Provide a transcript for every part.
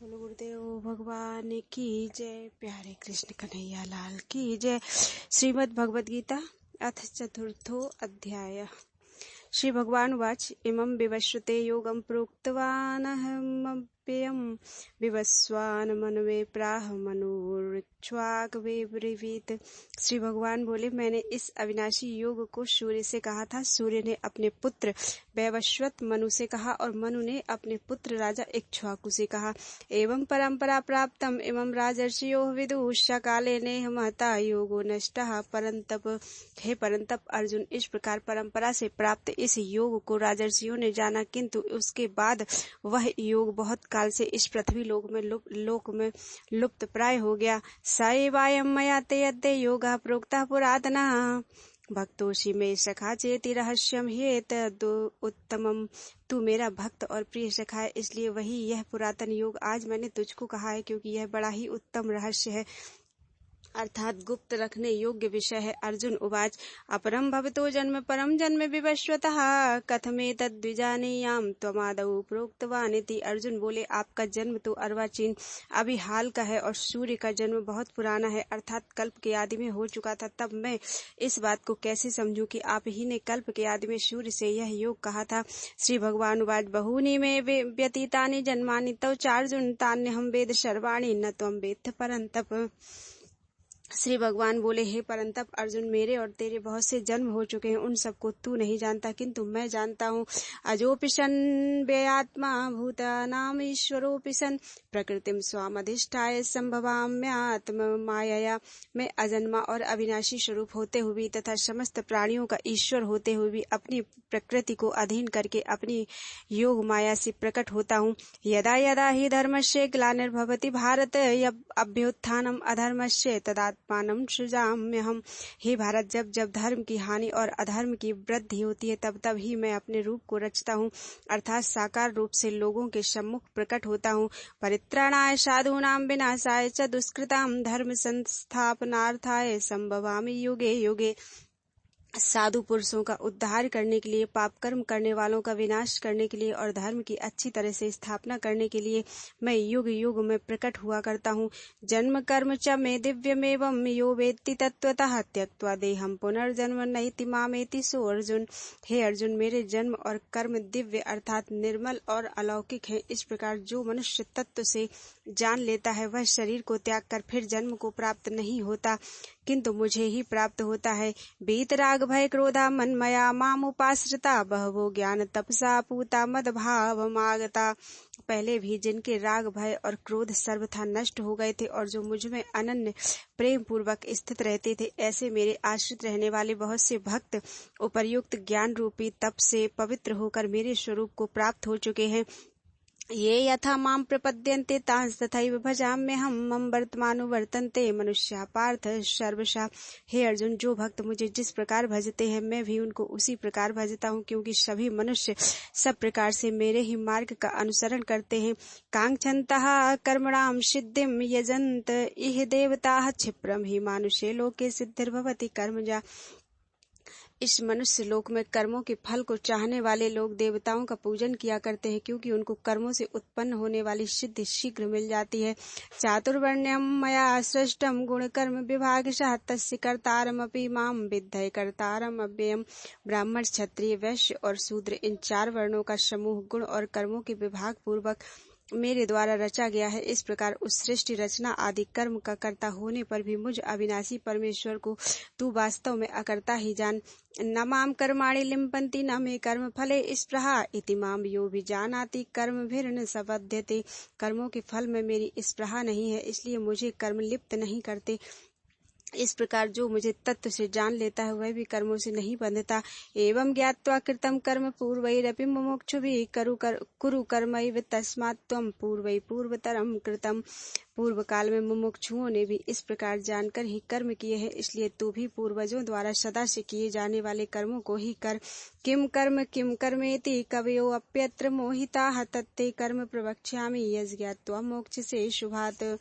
बोलो गुरुदेव भगवान की जय। प्यारे कृष्ण कन्हैया लाल की जय। श्रीमद् भगवद गीता अथ चतुर्थो अध्याय। श्री भगवान उवाच इमं विवस्वते योगं प्रोक्तवानहमव्ययं विवस्वान मनवे प्राह मनोर्क्ष्वाकवे ब्रवीत। श्री भगवान बोले, मैंने इस अविनाशी योग को सूर्य से कहा था, सूर्य ने अपने पुत्र वैवस्वत मनु से कहा और मनु ने अपने पुत्र राजा इक्ष्वाकु से कहा। एवं परंपरा प्राप्तम इमं राजर्षियो विदुषा काले नेह महता योगो नष्टः परंतप। हे परंतप अर्जुन, इस प्रकार परंपरा से प्राप्त इस योग को राजर्षियों ने जाना, किंतु उसके बाद वह योग बहुत काल से इस पृथ्वी लोक में लुप्त प्राय हो गया। सायवायं मया ते अद्य योगः प्रोक्तः पुरातनः भक्तोषि मे सखा चेति रहस्यम ह्येतद् उत्तमम्। तू मेरा भक्त और प्रिय सखा है, इसलिए वही यह पुरातन योग आज मैंने तुझको कहा है, क्योंकि यह बड़ा ही उत्तम रहस्य है, अर्थात गुप्त रखने योग्य विषय है। अर्जुन उवाच अपरम भवतो जन्म परम जन्म विवस्वतः कथमेतद्विजानीयाम् त्वमादौ प्रोक्तवानिति। अर्जुन बोले, आपका जन्म तो अर्वाचीन अभी हाल का है और सूर्य का जन्म बहुत पुराना है, अर्थात कल्प के आदि में हो चुका था। तब मैं इस बात को कैसे समझूं कि आप ही ने कल्प के आदि में सूर्य से यह योग कहा था। श्री भगवान उवाच बहूनि मे व्यतीतानि जन्मानि तव चार्जुन तान्यहं वेद सर्वाणि न त्वं वेत्थ परन्तप। श्री भगवान बोले, हे परंतप अर्जुन, मेरे और तेरे बहुत से जन्म हो चुके हैं, उन सबको तू नहीं जानता, किंतु मैं जानता हूँ। अजोऽपि सन् व्ययात्मा भूतानाम ईश्वरोऽपि सन् प्रकृतिम स्वामधिष्ठाय संभवाम्यात्म मायया। मैं अजन्मा और अविनाशी स्वरूप होते हुए भी तथा समस्त प्राणियों का ईश्वर होते हुए भी अपनी प्रकृति को अधीन करके अपनी योग माया से प्रकट होता हूँ। यदा यदा हि धर्मस्य ग्लानिर्भवति भारत अभ्युत्थानम् अधर्मस्य तदात्मानं सृजाम्यहम्। हे भारत, जब जब धर्म की हानि और अधर्म की वृद्धि होती है, तब तब ही मैं अपने रूप को रचता हूँ, अर्थात साकार रूप से लोगों के सम्मुख प्रकट होता हूँ। परित्राणाय साधूनां विनाशाय च दुष्कृतां धर्म संस्थापनार्थाय संभवामि युगे युगे। साधु पुरुषों का उद्धार करने के लिए, पाप कर्म करने वालों का विनाश करने के लिए और धर्म की अच्छी तरह से स्थापना करने के लिए मैं युग युग में प्रकट हुआ करता हूँ। जन्म कर्म च मे दिव्यमेवं यो वेत्ति तत्त्वतः त्यक्त्वा देहं पुनर्जन्म नैति मामेति सो अर्जुन। हे अर्जुन, मेरे जन्म और कर्म दिव्य अर्थात निर्मल और अलौकिक है। इस प्रकार जो मनुष्य तत्व से जान लेता है, वह शरीर को त्याग कर फिर जन्म को प्राप्त नहीं होता, किंतु मुझे ही प्राप्त होता है। वीतराग भय क्रोधा मन्मया मामुपाश्रिता बहवो ज्ञान तपसा पूता मद भावमागता। पहले भी जिनके राग भय और क्रोध सर्वथा नष्ट हो गए थे और जो मुझ में अनन्य प्रेम पूर्वक स्थित रहते थे, ऐसे मेरे आश्रित रहने वाले बहुत से भक्त उपर्युक्त ज्ञान रूपी तप से पवित्र होकर मेरे स्वरूप को प्राप्त हो चुके हैं। ये यथा मां प्रपद्यन्ते तांस्तथैव भजाम्यहम् मम वर्तमानुवर्तन्ते मनुष्या पार्थ सर्वशः। हे अर्जुन, जो भक्त मुझे जिस प्रकार भजते हैं, मैं भी उनको उसी प्रकार भजता हूँ, क्योंकि सभी मनुष्य सब प्रकार से मेरे ही मार्ग का अनुसरण करते हैं। कांक्षन्तः कर्मणां सिद्धिं यजन्त इह देवताः क्षिप्रं हि मानुषे लोके सिद्धिर्भवति कर्मजा। इस मनुष्य लोक में कर्मों के फल को चाहने वाले लोग देवताओं का पूजन किया करते हैं, क्योंकि उनको कर्मों से उत्पन्न होने वाली सिद्धि शीघ्र मिल जाती है। चातुर्वर्ण्यं मया सृष्टं गुणकर्म विभागशः तस्य कर्तारमपि मां विद्धि कर्तारम् अव्ययम्। ब्राह्मण, क्षत्रिय, वैश्य और शूद्र, इन चार वर्णों का समूह गुण और कर्मों के विभाग पूर्वक मेरे द्वारा रचा गया है। इस प्रकार उस सृष्टि रचना आदि कर्म का कर्ता होने पर भी मुझ अविनाशी परमेश्वर को तू वास्तव में अकर्ता ही जान। न माम कर्माणि लिम्पन्ति न मे कर्म फले स्पृहा इति माम यो विजानाति कर्मभिर्न संबध्यते। कर्मों के फल में मेरी स्पृहा नहीं है, इसलिए मुझे कर्म लिप्त नहीं करते। इस प्रकार जो मुझे तत्व से जान लेता है, वह भी कर्मों से नहीं बंधता। एवं ज्ञात्वा कृतं कर्म पूर्वैरपि मुमुक्षुभिः कुरु कर्मैव तस्मात् त्वं पूर्वै पूर्वतरं कृतम्। पूर्व काल में मुमुक्षुओं ने भी इस प्रकार जानकर ही कर्म किए हैं, इसलिए तू भी पूर्वजों द्वारा सदा से किए जाने वाले कर्मों को ही कर। किम कर्मेति कवयो अप्यत्र मोहिताः तत्ते कर्म प्रवक्ष्यामि यज्ञात्वा मोक्षसे शुभात्।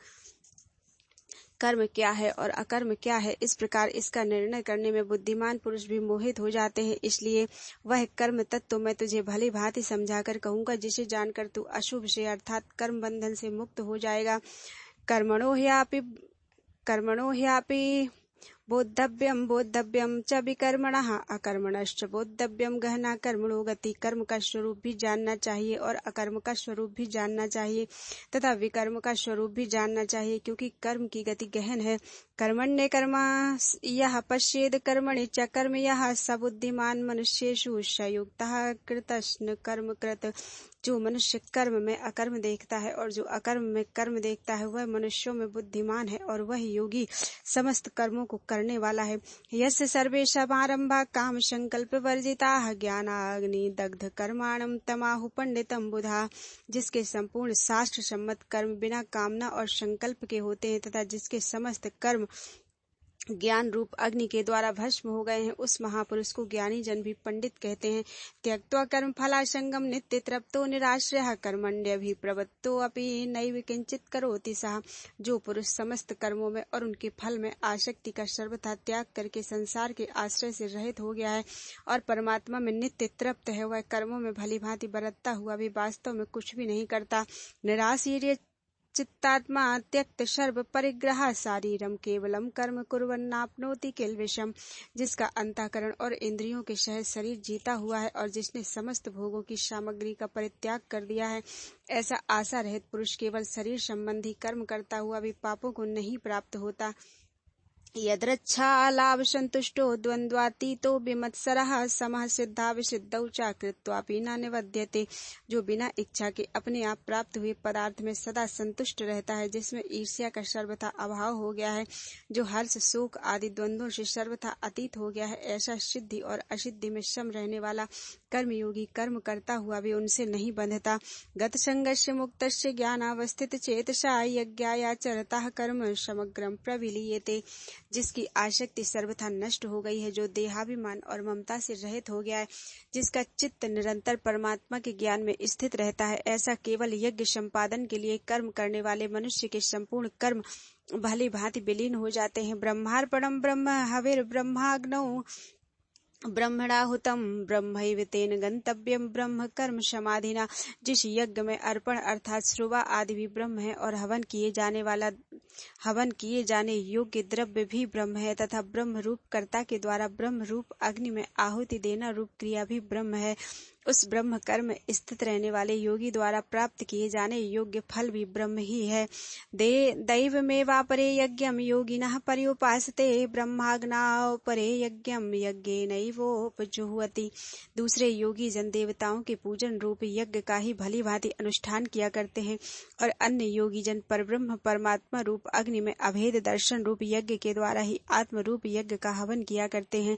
कर्म क्या है और अकर्म क्या है, इस प्रकार इसका निर्णय करने में बुद्धिमान पुरुष भी मोहित हो जाते हैं। इसलिए वह कर्म तत्व मैं तुझे भली भांति समझाकर कहूँगा, जिसे जानकर तू अशुभ से अर्थात कर्म बंधन से मुक्त हो जाएगा। कर्मणो ह्यापि बोद्धव्यम बोद्धव्यम च विकर्मणः अकर्मणश्च बोद्धव्यम। गहना कर्मणो गति, कर्म का स्वरूप भी जानना चाहिए और अकर्म का स्वरूप भी जानना चाहिए तथा विकर्म का स्वरूप भी जानना चाहिए, क्योंकि कर्म की गति गहन है। कर्मण्य कर्म यह पश्येद कर्मणि च कर्म यह स बुद्धिमान मनुष्येषु सयुक्तः कृतस्न कर्म कृत। जो मनुष्य कर्म में अकर्म देखता है और जो अकर्म में कर्म देखता है, वह मनुष्यों में बुद्धिमान है और वह योगी समस्त कर्मों को करने वाला है। यस्य सर्वे समारंभा काम संकल्प वर्जिताः ज्ञानाग्नि दग्ध कर्माणं तमाहु पंडितम बुधा। जिसके संपूर्ण शास्त्र सम्मत कर्म बिना कामना और संकल्प के होते हैं तथा जिसके समस्त कर्म ज्ञान रूप अग्नि के द्वारा भस्म हो गए हैं, उस महापुरुष को ज्ञानी जन भी पंडित कहते हैं। त्यक्त्वा कर्म फलासंगम नित्य तृप्तो निराश्रयः कर्मण्यभिप्रवृत्तो अपि नैव किंचित करोति सः। जो पुरुष समस्त कर्मों में और उनके फल में आसक्ति का सर्वथा त्याग करके संसार के आश्रय से रहित हो गया है और परमात्मा में नित्य तृप्त है, वह कर्मों में भली भांति बरतता हुआ भी वास्तव में कुछ भी नहीं करता। निराशीर्य चित्तात्मा त्यक्त सर्व परिग्रह शारीरम केवलम कर्म कुर्वन्नाप्नोति किल्बिषम। जिसका अंतःकरण और इंद्रियों के सहित शरीर जीता हुआ है और जिसने समस्त भोगों की सामग्री का परित्याग कर दिया है, ऐसा आशा रहित पुरुष केवल शरीर संबंधी कर्म करता हुआ भी पापों को नहीं प्राप्त होता। यद्रच्छा लाभ संतुष्टो द्वंद्वातीतो विमत्सरः समः सिद्धा विसिद्धौ च कृत्वापि न निवध्यते। जो बिना इच्छा के अपने आप प्राप्त हुए पदार्थ में सदा संतुष्ट रहता है, जिसमें ईर्ष्या का सर्वथा अभाव हो गया है, जो हर्ष शोक आदि द्वंद्वों से सर्वथा अतीत हो गया है, ऐसा सिद्धि और असिद्धि में सम रहने वाला कर्मयोगी कर्म करता हुआ भी उनसे नहीं बंधता। गत संगस्य मुक्तस्य ज्ञानावस्थित चेतसा यज्ञायाचरतः कर्म समग्रम प्रविलीयते। जिसकी आसक्ति सर्वथा नष्ट हो गई है, जो देहाभिमान और ममता से रहित हो गया है, जिसका चित्त निरंतर परमात्मा के ज्ञान में स्थित रहता है, ऐसा केवल यज्ञ संपादन के लिए कर्म करने वाले मनुष्य के संपूर्ण कर्म भली भांति विलीन हो जाते हैं। ब्रह्मार्पणम ब्रह्म हविर ब्रह्माग्नौ ब्रह्मणाहुतम ब्रह्मैव तेन गंतव्यम ब्रह्म कर्म समाधिना। जिस यज्ञ में अर्पण अर्थात श्रुवा आदि भी ब्रह्म है और हवन किए जाने योग्य द्रव्य भी ब्रह्म है तथा ब्रह्म रूप कर्ता के द्वारा ब्रह्म रूप अग्नि में आहुति देना रूप क्रिया भी ब्रह्म है। उस ब्रह्म कर्म स्थित रहने वाले योगी द्वारा प्राप्त किए जाने योग्य फल भी ब्रह्म ही है। दैवमेवापरे यज्ञम योगिनः पर्युपासते ब्रह्माग्नापरे यज्ञम यज्ञेनैवोपजुह्वति। दूसरे योगी जन देवताओं के पूजन रूप यज्ञ का ही भली भांति अनुष्ठान किया करते हैं और अन्य योगी जन परब्रह्म परमात्मा रूप अग्नि में अभेद दर्शन रूप यज्ञ के द्वारा ही आत्म रूप यज्ञ का हवन किया करते हैं।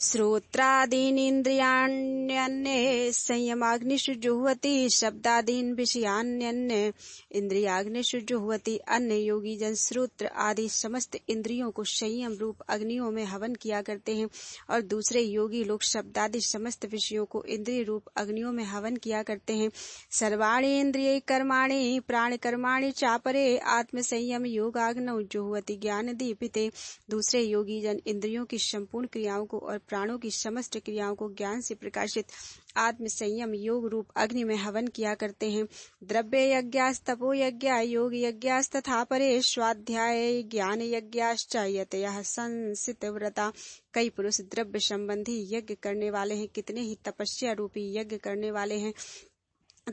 श्रोत्रादीनीन्द्रियाण्यन्ये संयमाग्निषु जुह्वति शब्दादीन विषयान्यन्ये इंद्रियाग्निषु जुह्वति। अन्य योगी जन श्रोत्र आदि समस्त इंद्रियों को संयम रूप अग्नियों में हवन किया करते हैं और दूसरे योगी लोग शब्दादि समस्त विषयों को इंद्रिय रूप अग्नियों में हवन किया करते हैं। सर्वाणि इंद्रिय कर्माणि प्राण कर्माणि चापरे आत्म संयम योगाग्नौ जुह्वति ज्ञान दीपिते। दूसरे योगी जन इंद्रियों की संपूर्ण क्रियाओं को और प्राणों की समस्त क्रियाओं को ज्ञान से प्रकाशित आत्म संयम योग रूप अग्नि में हवन किया करते हैं। द्रव्य यज्ञास्तपो यज्ञ योग यज्ञास्तथा परे स्वाध्याय ज्ञान यज्ञाश्च यतयः संसित व्रता। कई पुरुष द्रव्य संबंधी यज्ञ करने वाले हैं, कितने ही तपस्या रूपी यज्ञ करने वाले हैं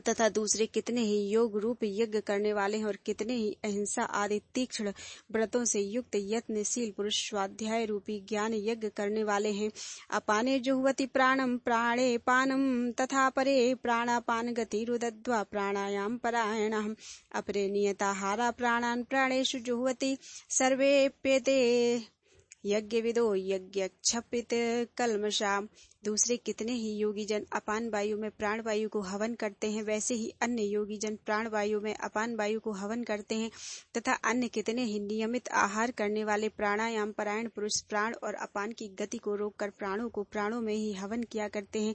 तथा दूसरे कितने ही योग रूप यज्ञ करने वाले हैं और कितने ही अहिंसा आदि तीक्ष्ण व्रतों से युक्त यत्नशील पुरुष स्वाध्याय रूपी ज्ञान यज्ञ करने वाले हैं। अपाने जुह्वति प्राणम प्राणे पानम तथा परे प्राणापान गतिरुदध्वा प्राणायाम परायणः अपरे नियताहारा प्राणान् प्राणेषु जुह्वति सर्वेप्येते यज्ञविदो यज्ञक्षपित कल्मषा। दूसरे कितने ही योगी जन अपान वायु में प्राण वायु को हवन करते हैं, वैसे ही अन्य योगी जन प्राण वायु में अपान वायु को हवन करते हैं तथा अन्य कितने ही नियमित आहार करने वाले प्राणायाम परायण पुरुष प्राण और अपान की गति को रोककर प्राणों को प्राणों में ही हवन किया करते हैं।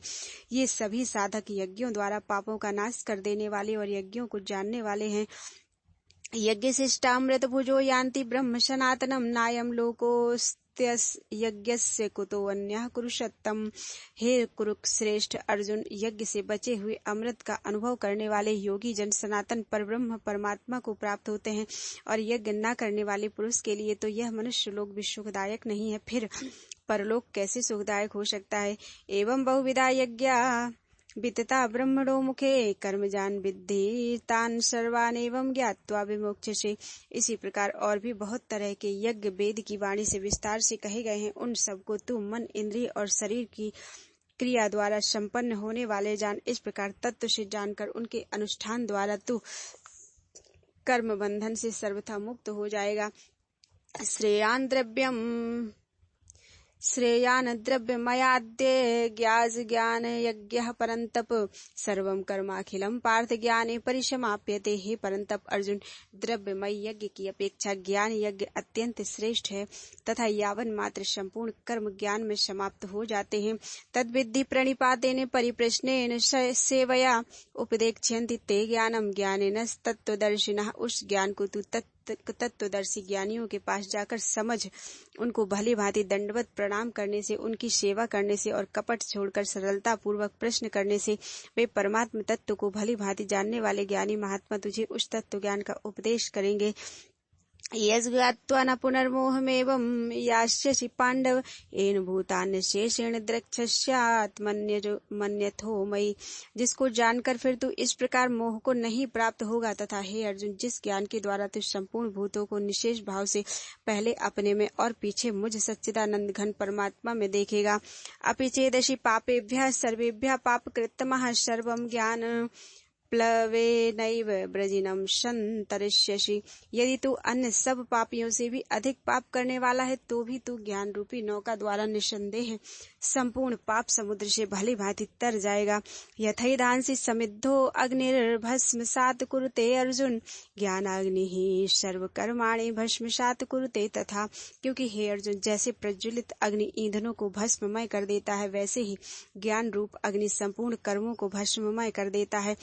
ये सभी साधक यज्ञों द्वारा पापों का नाश कर देने वाले और यज्ञों को जानने वाले हैं। यज्ञ शिष्टामृत भुजो यान्ति ब्रह्म सनातनम नायम यज्ञस्य कुतो अन्यः कुरुषत्तम। हे कुरुश्रेष्ठ अर्जुन, यज्ञ से बचे हुए अमृत का अनुभव करने वाले योगी जन सनातन परब्रह्म परमात्मा को प्राप्त होते हैं, और यज्ञ न करने वाले पुरुष के लिए तो यह मनुष्य लोक भी सुखदायक नहीं है, फिर परलोक कैसे सुखदायक हो सकता है। एवं बहुविधा यज्ञा वितता ब्रह्मणो मुखे कर्मजान विद्धि तान सर्वानेवं ज्ञात्वा विमोक्ष्यसे। इसी प्रकार और भी बहुत तरह के यज्ञ वेद की वाणी से विस्तार से कहे गए हैं, उन सबको तू मन, इंद्रिय और शरीर की क्रिया द्वारा संपन्न होने वाले जान। इस प्रकार तत्व से जानकर उनके अनुष्ठान द्वारा तू कर्म बंधन से सर्वथा मुक्त हो जाएगा। श्रेयान द्रव्यमयाद्य ज्ञान यज्ञः परन्तप सर्वं कर्माखिलं पार्थ ज्ञाने परिसमाप्यते। हे परंतप अर्जुन, द्रव्यमय यज्ञ की अपेक्षा ज्ञान यज्ञ अत्यंत श्रेष्ठ है तथा यावन मात्र संपूर्ण कर्म ज्ञान में समाप्त हो जाते हैं। तद्विद्धि प्रणिपातेन परिप्रश्नेन सेवया उपदेक्ष्यन्ति ते ज्ञानम ज्ञानेन तत्त्वदर्शिनः। उस ज्ञान को तू तत्वदर्शी ज्ञानियों के पास जाकर समझ। उनको भली भांति दंडवत प्रणाम करने से, उनकी सेवा करने से और कपट छोड़कर सरलता पूर्वक प्रश्न करने से वे परमात्म तत्व को भली भांति जानने वाले ज्ञानी महात्मा तुझे उस तत्व ज्ञान का उपदेश करेंगे। यज्ञात्वा न पुनर्मोहमेवं यास्यसि पांडव येन भूतान्य शेषेण द्रक्ष्यात्मन्यथो मयि। जिसको जानकर फिर तू इस प्रकार मोह को नहीं प्राप्त होगा, तथा हे अर्जुन, जिस ज्ञान के द्वारा तू संपूर्ण भूतों को निशेष भाव से पहले अपने में और पीछे मुझ सच्चिदानंद घन परमात्मा में देखेगा। अपि चेदसि पापेभ्यः सर्वेभ्यः पापकृत्तमः सर्वं ज्ञान प्लवेनैव ब्रजिनम संतरिष्यसि। यदि तू अन्य सब पापियों से भी अधिक पाप करने वाला है तो भी तू ज्ञान रूपी नौका द्वारा निसंदेह संपूर्ण पाप समुद्र से भली भांति तर जाएगा। यथैधांसि समिद्धो अग्निर्भस्मसात् कुरुते अर्जुन ज्ञानाग्निः सर्वकर्माणि भस्मसात् कुरुते। तथा क्योंकि हे अर्जुन, जैसे प्रज्वलित अग्नि ईंधनों को भस्ममय कर देता है, वैसे ही ज्ञान रूप अग्नि संपूर्ण कर्मों को भस्ममय कर देता है।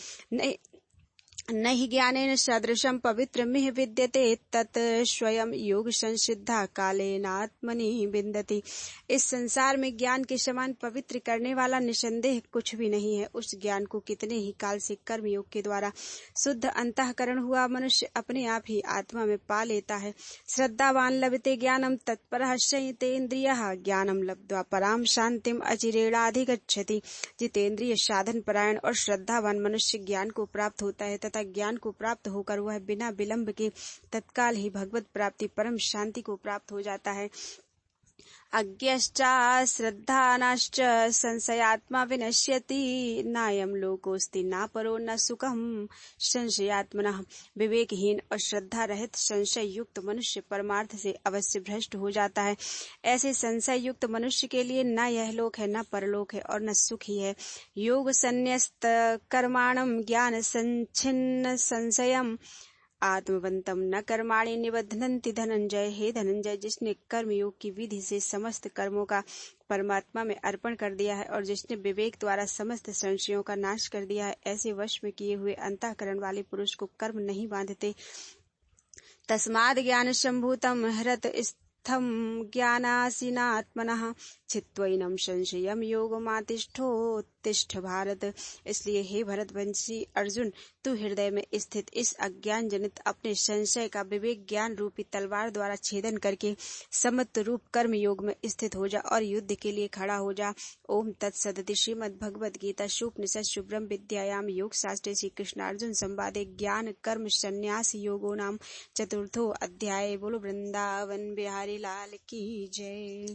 नहि ज्ञानेन सदृशं पवित्रमिह विद्यते तत् स्वयं योग संसिद्धा कालेनात्मनि विन्दति। इस संसार में ज्ञान के समान पवित्र करने वाला निसंदेह कुछ भी नहीं है। उस ज्ञान को कितने ही काल से कर्म योग के द्वारा शुद्ध अंतःकरण हुआ मनुष्य अपने आप ही आत्मा में पा लेता है। श्रद्धावान लभते ज्ञानम तत्परः संयतेन्द्रियः ज्ञानम लब्ध्वा पराम शांतिम अचिरेणाधिगच्छति। जितेंद्रिय साधन परायण और श्रद्धावान मनुष्य ज्ञान को प्राप्त होता है तथा ज्ञान को प्राप्त होकर वह बिना विलंब के तत्काल ही भगवत प्राप्ति परम शांति को प्राप्त हो जाता है। अज्ञश्च श्रद्धानाश्च संशयात्मा विनश्यति नायं लोकोस्ति न परो न सुखम संशयात्मनः। विवेकहीन और श्रद्धा रहित संशय युक्त मनुष्य परमार्थ से अवश्य भ्रष्ट हो जाता है। ऐसे संशय युक्त मनुष्य के लिए न यह लोक है, न परलोक है और न सुख ही है। योग संन्यस्त कर्माणं ज्ञान संच्छिन्न संशयम् आत्मवंतम न कर्माणि निबध्नन्ति धनंजय। हे धनंजय, जिसने कर्म योग की विधि से समस्त कर्मों का परमात्मा में अर्पण कर दिया है और जिसने विवेक द्वारा समस्त संशयों का नाश कर दिया है, ऐसे वश में किए हुए अंतःकरण वाले पुरुष को कर्म नहीं बांधते। तस्माद् ज्ञान संभूतम हृत स्थम ज्ञानासीनात्मनः चित्वैनं संशयम योगमातिष्ठोत्तिष्ठ भारत। इसलिए हे भरतवंशी अर्जुन, तू हृदय में स्थित इस अज्ञान जनित अपने संशय का विवेक ज्ञान रूपी तलवार द्वारा छेदन करके समत्व रूप कर्म योग में स्थित हो जा और युद्ध के लिए खड़ा हो जा। ओम तत्सदिति श्रीमद् भगवद गीता उपनिषत्सु ब्रह्म विद्यायाम योग शास्त्रे श्री कृष्णार्जुन संवादे ज्ञान कर्म संन्यास योगो नाम चतुर्थो अध्याय। बोलो वृंदावन बिहारी लाल की जय।